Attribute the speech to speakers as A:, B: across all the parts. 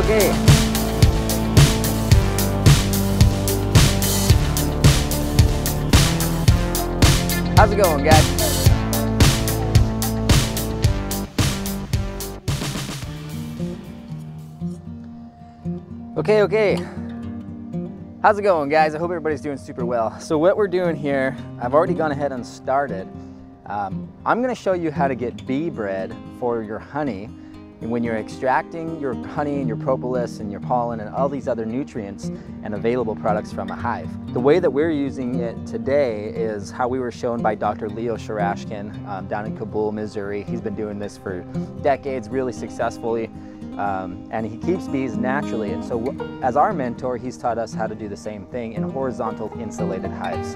A: okay. How's it going, guys? Okay. How's it going, guys? I hope everybody's doing super well. So what we're doing here, I've already gone ahead and started. I'm gonna show you how to get Beebread for your honey. And when you're extracting your honey and your propolis and your pollen and all these other nutrients and available products from a hive. The way that we're using it today is how we were shown by Dr. Leo Sharashkin down in Kabul, Missouri. He's been doing this for decades, really successfully. And he keeps bees naturally. And so as our mentor, he's taught us how to do the same thing in horizontal insulated hives.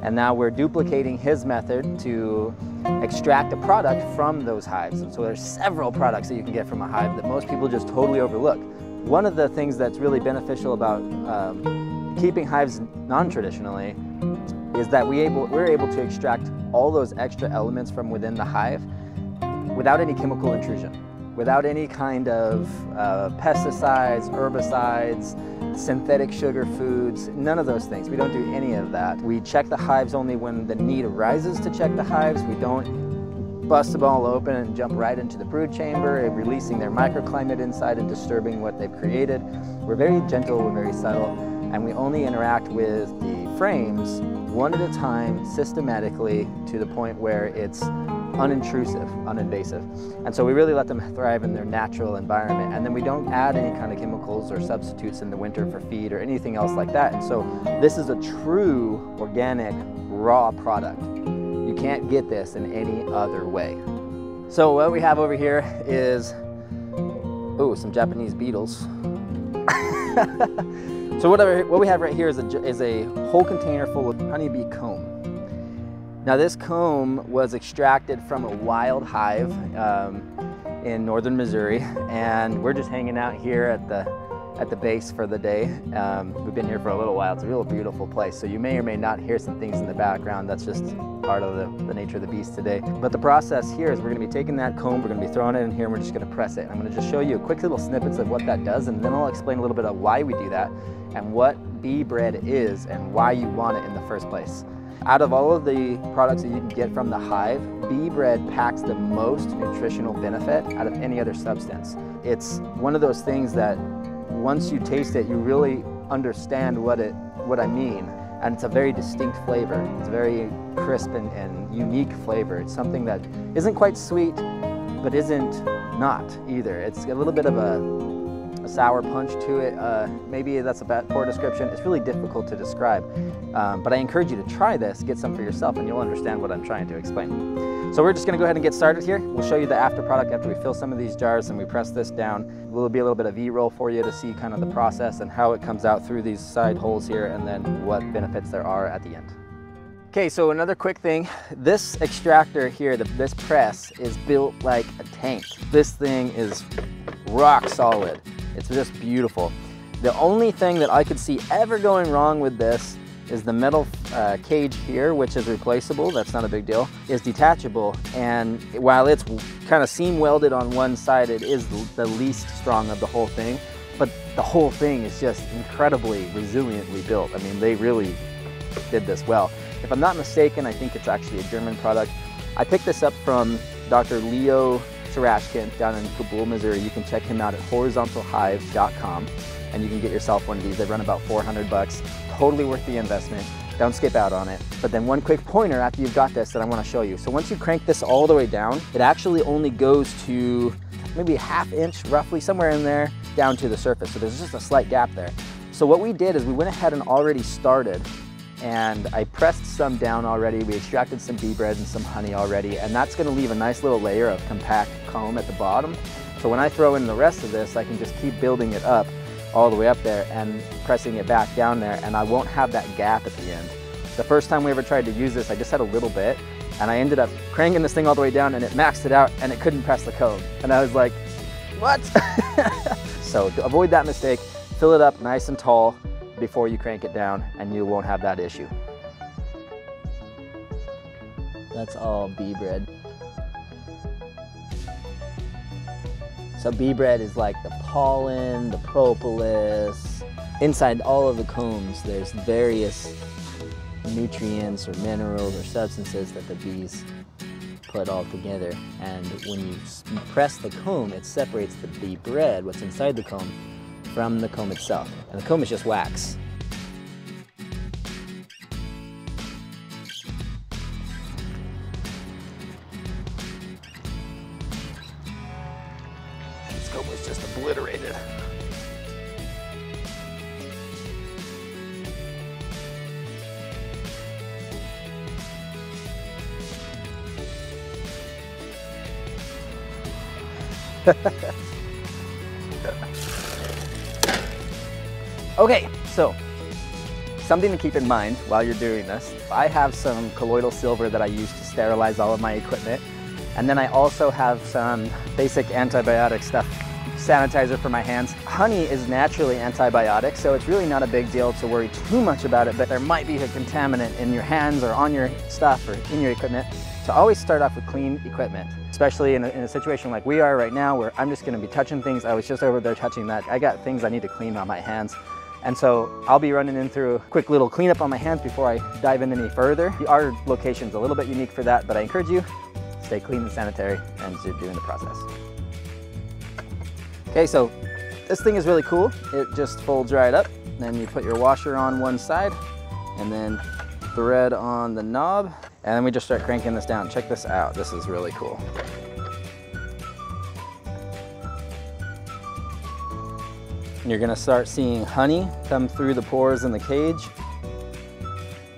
A: And now we're duplicating his method to extract a product from those hives. And so there's several products that you can get from a hive that most people just totally overlook. One of the things that's really beneficial about keeping hives non-traditionally is that we're able to extract all those extra elements from within the hive without any chemical intrusion, without any kind of pesticides, herbicides, synthetic sugar foods, none of those things. We don't do any of that. We check the hives only when the need arises to check the hives. We don't bust them all open and jump right into the brood chamber, releasing their microclimate inside and disturbing what they've created. We're very gentle, we're very subtle, and we only interact with the frames one at a time, systematically, to the point where it's unintrusive, uninvasive. And so we really let them thrive in their natural environment, and then we don't add any kind of chemicals or substitutes in the winter for feed or anything else like that. And so this is a true organic raw product. You can't get this in any other way. So what we have over here is, oh, some Japanese beetles. So what we have right here is a whole container full of honeybee comb. Now this comb was extracted from a wild hive in northern Missouri, and we're just hanging out here at the base for the day. We've been here for a little while. It's a real beautiful place, so you may or may not hear some things in the background. That's just part of the nature of the beast today. But the process here is we're gonna be taking that comb, we're gonna be throwing it in here, and we're just gonna press it. And I'm gonna just show you a quick little snippets of what that does, and then I'll explain a little bit of why we do that and what Beebread is and why you want it in the first place. Out of all of the products that you can get from the hive, Beebread packs the most nutritional benefit out of any other substance. It's one of those things that once you taste it, you really understand what I mean. And it's a very distinct flavor. It's a very crisp and unique flavor. It's something that isn't quite sweet, but isn't not either. It's a little bit of a sour punch to it. Maybe that's a poor description. It's really difficult to describe. But I encourage you to try this, get some for yourself, and you'll understand what I'm trying to explain. So we're just gonna go ahead and get started here. We'll show you the after product after we fill some of these jars and we press this down. There'll be a little bit of E-roll for you to see kind of the process and how it comes out through these side holes here, and then what benefits there are at the end. Okay, so another quick thing. This extractor here, this press, is built like a tank. This thing is rock solid. It's just beautiful. The only thing that I could see ever going wrong with this is the metal cage here, which is replaceable, that's not a big deal, is detachable. And while it's kind of seam welded on one side, it is the least strong of the whole thing. But the whole thing is just incredibly resiliently built. I mean, they really did this well. If I'm not mistaken, I think it's actually a German product. I picked this up from Dr. Leo Sharashkin down in Kabul, Missouri. You can check him out at horizontalhive.com and you can get yourself one of these. They run about 400 bucks. Totally worth the investment. Don't skip out on it. But then one quick pointer after you've got this that I want to show you. So once you crank this all the way down, it actually only goes to maybe a ½ inch, roughly somewhere in there, down to the surface. So there's just a slight gap there. So what we did is we went ahead and already started, and I pressed some down already. We extracted some Beebread and some honey already, and that's gonna leave a nice little layer of compact comb at the bottom. So when I throw in the rest of this, I can just keep building it up all the way up there and pressing it back down there, and I won't have that gap at the end. The first time we ever tried to use this, I just had a little bit, and I ended up cranking this thing all the way down, and it maxed it out, and it couldn't press the comb. And I was like, what? So to avoid that mistake, fill it up nice and tall before you crank it down, and you won't have that issue. That's all Beavread. So Beebread is like the pollen, the propolis. Inside all of the combs, there's various nutrients or minerals or substances that the bees put all together. And when you press the comb, it separates the bee bread, what's inside the comb, from the comb itself. And the comb is just wax. This comb was just obliterated. Okay, so something to keep in mind while you're doing this. I have some colloidal silver that I use to sterilize all of my equipment. And then I also have some basic antibiotic stuff, sanitizer for my hands. Honey is naturally antibiotic, so it's really not a big deal to worry too much about it, but there might be a contaminant in your hands or on your stuff or in your equipment. So always start off with clean equipment, especially in a situation like we are right now where I'm just gonna be touching things. I was just over there touching that. I got things I need to clean on my hands. And so I'll be running in through a quick little cleanup on my hands before I dive in any further. Our location's a little bit unique for that, but I encourage you, stay clean and sanitary as you're doing the process. Okay, so this thing is really cool. It just folds right up. Then you put your washer on one side and then thread on the knob. And then we just start cranking this down. Check this out. This is really cool. You're gonna start seeing honey come through the pores in the cage.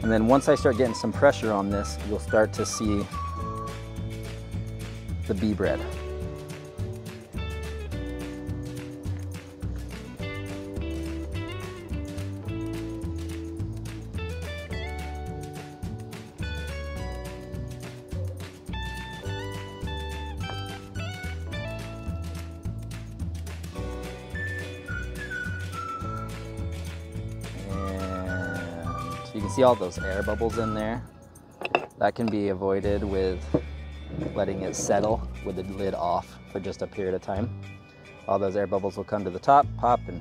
A: And then once I start getting some pressure on this, you'll start to see the bee bread. You can see all those air bubbles in there. That can be avoided with letting it settle with the lid off for just a period of time. All those air bubbles will come to the top, pop, and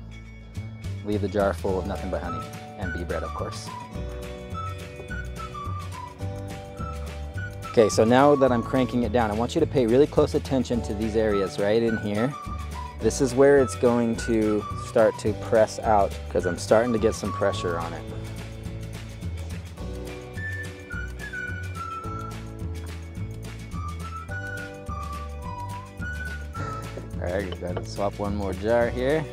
A: leave the jar full of nothing but honey and bee bread, of course. Okay, so now that I'm cranking it down, I want you to pay really close attention to these areas right in here. This is where it's going to start to press out because I'm starting to get some pressure on it. All right, we've got to swap one more jar here.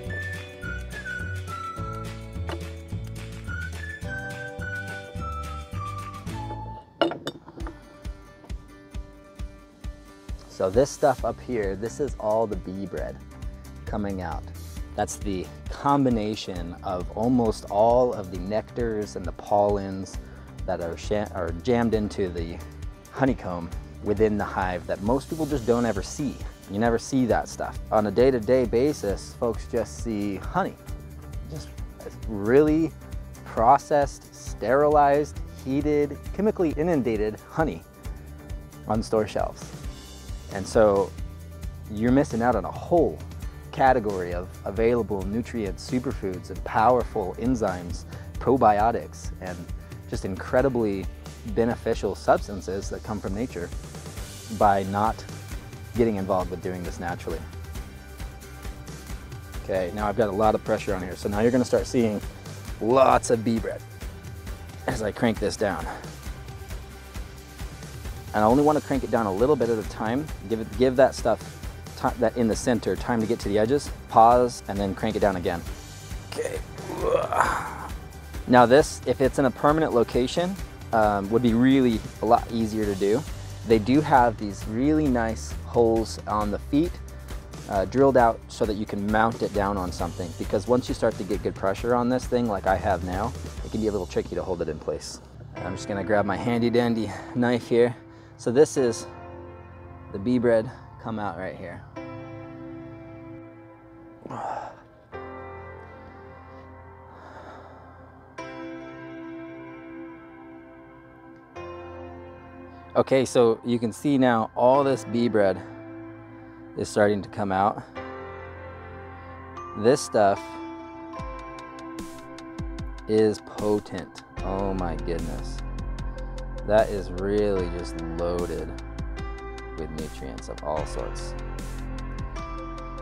A: So this stuff up here, this is all the bee bread coming out. That's the combination of almost all of the nectars and the pollens that are jammed into the honeycomb within the hive that most people just don't ever see. You never see that stuff. On a day-to-day basis, folks just see honey. Just really processed, sterilized, heated, chemically inundated honey on store shelves. And so you're missing out on a whole category of available nutrients, superfoods, and powerful enzymes, probiotics, and just incredibly beneficial substances that come from nature by not getting involved with doing this naturally. Okay, now I've got a lot of pressure on here, so now you're gonna start seeing lots of bee bread as I crank this down. And I only want to crank it down a little bit at a time. Give that stuff that in the center time to get to the edges. Pause and then crank it down again. Okay. Now this, if it's in a permanent location, would be really a lot easier to do. They do have these really nice holes on the feet drilled out so that you can mount it down on something, because once you start to get good pressure on this thing like I have now, it can be a little tricky to hold it in place. I'm just gonna grab my handy dandy knife here. So this is the bee bread come out right here. Okay, so you can see now all this bee bread is starting to come out. This stuff is potent. Oh my goodness. That is really just loaded with nutrients of all sorts.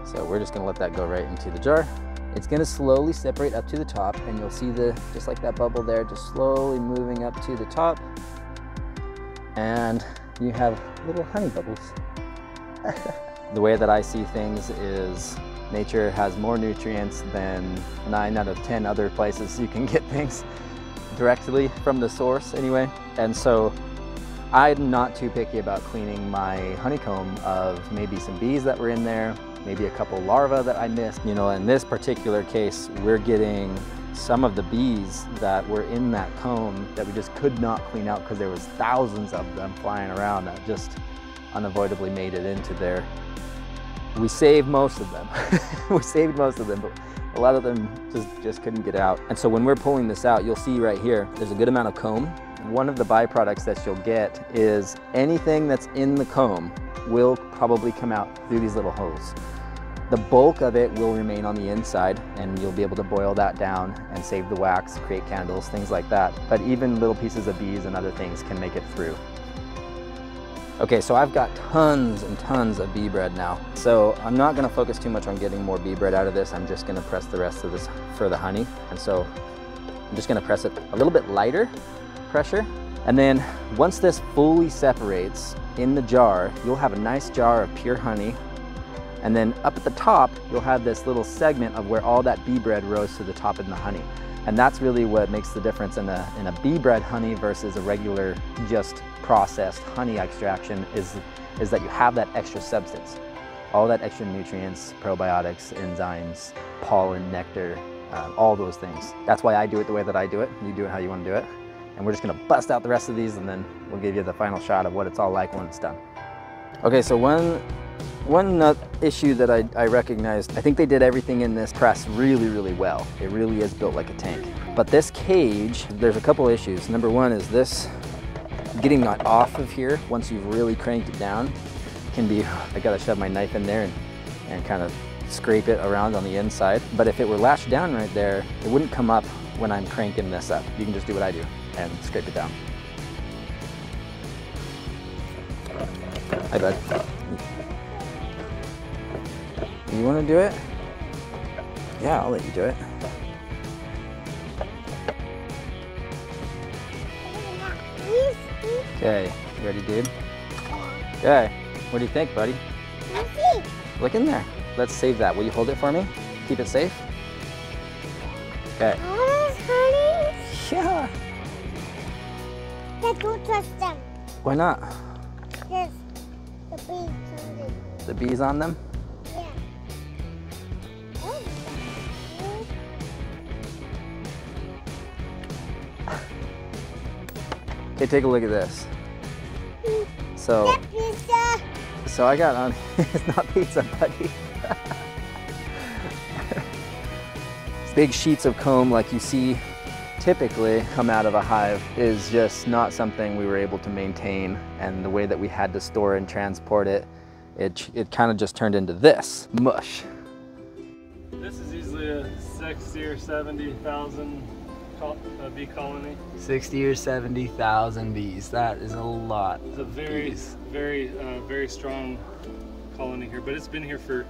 A: So we're just gonna let that go right into the jar. It's gonna slowly separate up to the top, and you'll see just like that bubble there, just slowly moving up to the top. And you have little honey bubbles. The way that I see things is nature has more nutrients than 9 out of 10 other places you can get things directly from the source anyway. And so I'm not too picky about cleaning my honeycomb of maybe some bees that were in there, maybe a couple larvae that I missed. You know, in this particular case, we're getting some of the bees that were in that comb that we just could not clean out because there was thousands of them flying around that just unavoidably made it into there. We saved most of them. We saved most of them, but a lot of them just couldn't get out. And so when we're pulling this out, you'll see right here, there's a good amount of comb. One of the byproducts that you'll get is anything that's in the comb will probably come out through these little holes. The bulk of it will remain on the inside, and you'll be able to boil that down and save the wax, create candles, things like that. But even little pieces of bees and other things can make it through. Okay, so I've got tons and tons of Beebread now. So I'm not gonna focus too much on getting more Beebread out of this. I'm just gonna press the rest of this for the honey. And so I'm just gonna press it a little bit lighter pressure. And then once this fully separates in the jar, you'll have a nice jar of pure honey. And then up at the top, you'll have this little segment of where all that Beebread rose to the top in the honey. And that's really what makes the difference in a Beebread honey versus a regular just processed honey extraction is that you have that extra substance. All that extra nutrients, probiotics, enzymes, pollen, nectar, all those things. That's why I do it the way that I do it. You do it how you want to do it. And we're just gonna bust out the rest of these, and then we'll give you the final shot of what it's all like when it's done. Okay, so one issue that I recognized, I think they did everything in this press really, really well. It really is built like a tank. But this cage, there's a couple issues. Number one is this, getting that off of here, once you've really cranked it down, can be, I gotta shove my knife in there and kind of scrape it around on the inside. But if it were lashed down right there, it wouldn't come up when I'm cranking this up. You can just do what I do and scrape it down. Hi, bud. You want to do it? Yeah, I'll let you do it. Okay, you ready, dude? Okay, what do you think, buddy? Look in there. Let's save that. Will you hold it for me? Keep it safe? Okay. Yeah.
B: Don't touch them.
A: Why not?
B: Yes, the bees on them.
A: The bees on them?
B: Yeah.
A: Okay, take a look at this. So I got on, it's not pizza, buddy. Big sheets of comb like you see typically come out of a hive is just not something we were able to maintain, and the way that we had to store and transport it, it kind of just turned into this mush.
C: This is easily a 60 or 70,000 bee colony.
A: 60 or 70,000 bees. That is a lot.
C: It's a very strong colony here, but it's been here for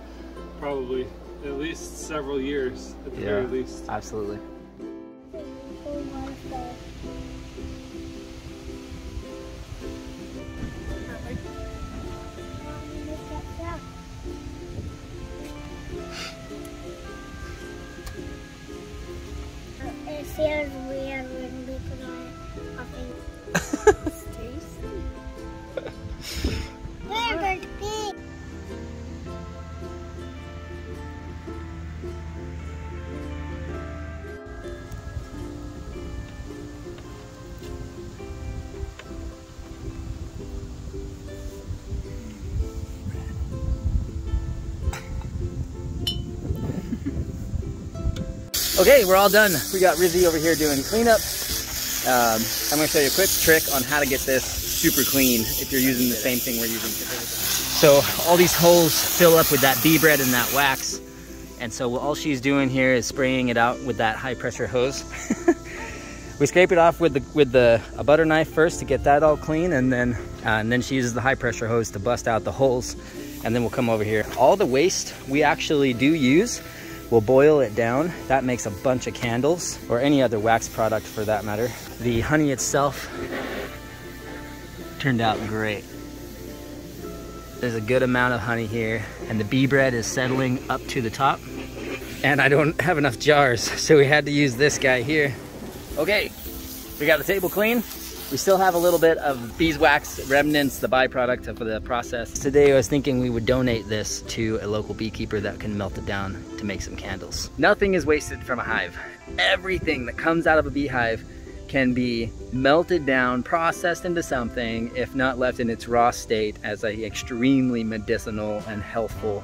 C: probably at least several years at the very least.
A: Absolutely.
B: It feels weird when we put on our things. We're going to be.
A: Okay, we're all done. We got Rizzy over here doing cleanup. I'm going to show you a quick trick on how to get this super clean if you're using the same thing we're using. So all these holes fill up with that Beavread and that wax, And so all she's doing here is spraying it out with that high pressure hose. We scrape it off with a butter knife first to get that all clean, and then she uses the high pressure hose to bust out the holes, and then we'll come over here. All the waste we actually do use, we'll boil it down. That makes a bunch of candles, or any other wax product for that matter. The honey itself turned out great. There's a good amount of honey here, and the Beebread is settling up to the top. And I don't have enough jars, so we had to use this guy here. Okay, we got the table clean. We still have a little bit of beeswax remnants, the byproduct of the process. Today I was thinking we would donate this to a local beekeeper that can melt it down to make some candles. Nothing is wasted from a hive. Everything that comes out of a beehive can be melted down, processed into something, if not left in its raw state, as an extremely medicinal and healthful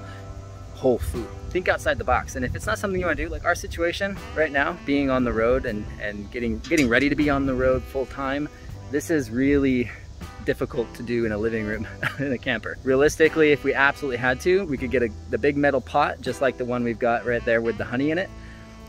A: whole food. Think outside the box, and if it's not something you want to do, like our situation right now, being on the road and getting ready to be on the road full time, this is really difficult to do in a living room in a camper. Realistically, if we absolutely had to, we could get the big metal pot, just like the one we've got right there with the honey in it,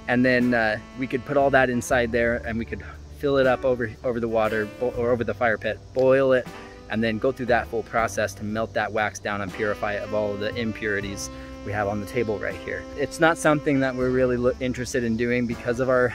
A: and then we could put all that inside there, and we could fill it up over the water or over the fire pit, boil it, and then go through that full process to melt that wax down and purify it of all of the impurities we have on the table right here. It's not something that we're really interested in doing because of our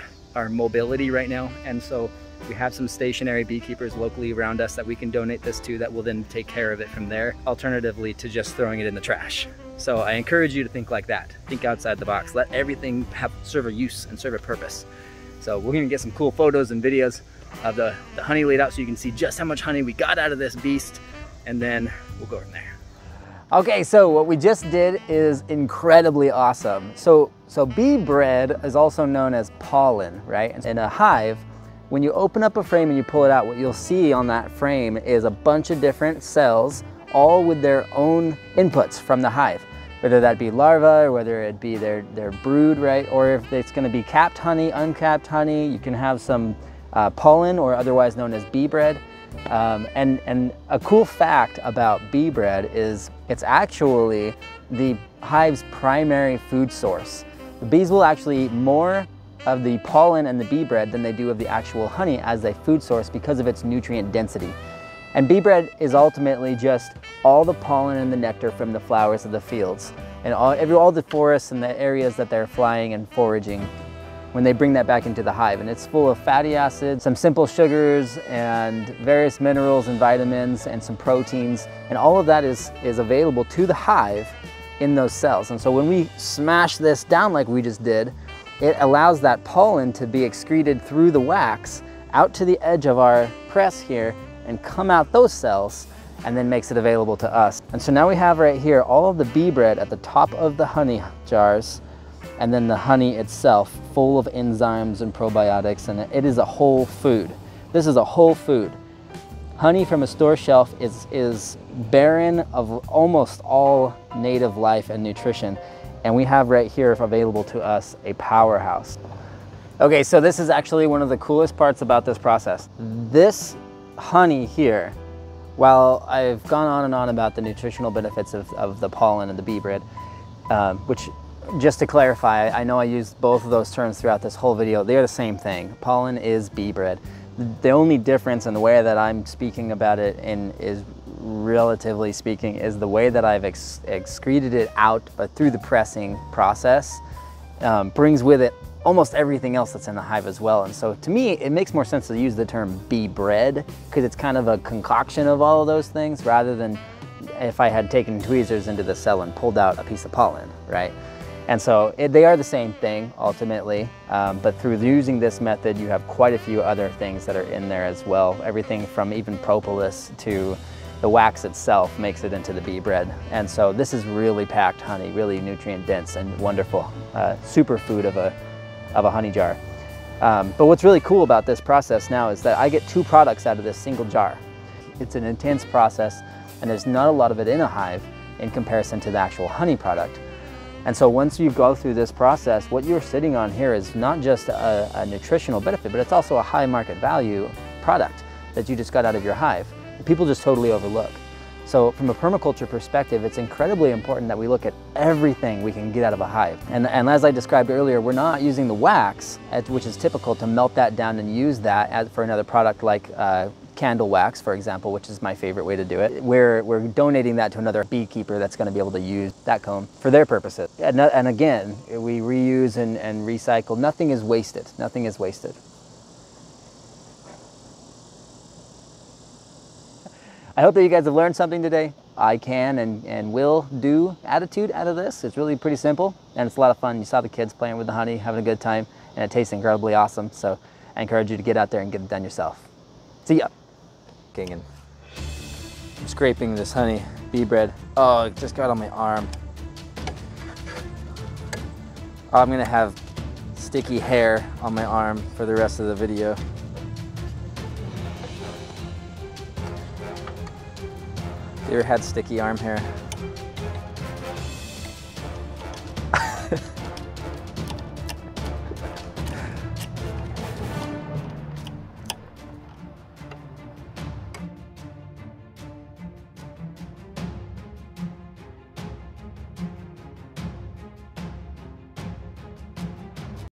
A: mobility right now, and so we have some stationary beekeepers locally around us that we can donate this to that will then take care of it from there, alternatively to just throwing it in the trash. So I encourage you to think like that. Think outside the box. Let everything serve a use and serve a purpose. So we're gonna get some cool photos and videos of the honey laid out so you can see just how much honey we got out of this beast, and then we'll go from there. Okay, so what we just did is incredibly awesome. So Beebread is also known as pollen, right? In a hive, when you open up a frame and you pull it out, what you'll see on that frame is a bunch of different cells, all with their own inputs from the hive. Whether that be larvae, or whether it be their brood, right? Or if it's gonna be capped honey, uncapped honey, you can have some pollen, or otherwise known as Beebread. And a cool fact about Beebread is it's actually the hive's primary food source. The bees will actually eat more of the pollen and the Beebread than they do of the actual honey as a food source because of its nutrient density. And Beebread is ultimately just all the pollen and the nectar from the flowers of the fields and all the forests and the areas that they're flying and foraging when they bring that back into the hive. And it's full of fatty acids, some simple sugars, and various minerals and vitamins, and some proteins. And all of that is available to the hive in those cells. And so when we smash this down like we just did, it allows that pollen to be excreted through the wax out to the edge of our press here and come out those cells, and then makes it available to us. And so now we have right here all of the Beebread at the top of the honey jars, and then the honey itself full of enzymes and probiotics, and it is a whole food. This is a whole food. Honey from a store shelf is barren of almost all native life and nutrition, and we have right here available to us a powerhouse. Okay, so this is actually one of the coolest parts about this process. This honey here, while I've gone on and on about the nutritional benefits of the pollen and the Beebread, which, just to clarify, I know I used both of those terms throughout this whole video. They're the same thing. Pollen is Beebread. The only difference in the way that I'm speaking about it is, relatively speaking, is the way that I've excreted it out, but through the pressing process, brings with it almost everything else that's in the hive as well. And so to me, it makes more sense to use the term Beebread, because it's kind of a concoction of all of those things, rather than if I had taken tweezers into the cell and pulled out a piece of pollen, right? And so they are the same thing ultimately, but through using this method, you have quite a few other things that are in there as well. Everything from even propolis to the wax itself makes it into the Beebread. And so this is really packed honey, really nutrient dense and wonderful superfood of a honey jar. But what's really cool about this process now is that I get two products out of this single jar. It's an intense process, and there's not a lot of it in a hive in comparison to the actual honey product. And so once you go through this process, what you're sitting on here is not just a nutritional benefit, but it's also a high market value product that you just got out of your hive. People just totally overlook. So from a permaculture perspective, it's incredibly important that we look at everything we can get out of a hive. And as I described earlier, we're not using the wax, which is typical, to melt that down and use that for another product like candle wax, for example, which is my favorite way to do it. We're donating that to another beekeeper that's going to be able to use that comb for their purposes. And again, we reuse and recycle. Nothing is wasted. Nothing is wasted. I hope that you guys have learned something today. I can and will do attitude out of this. It's really pretty simple and it's a lot of fun. You saw the kids playing with the honey, having a good time, and it tastes incredibly awesome. So I encourage you to get out there and get it done yourself. See ya. And I'm scraping this honey Beebread. Oh, it just got on my arm. Oh, I'm gonna have sticky hair on my arm for the rest of the video. You ever had sticky arm hair?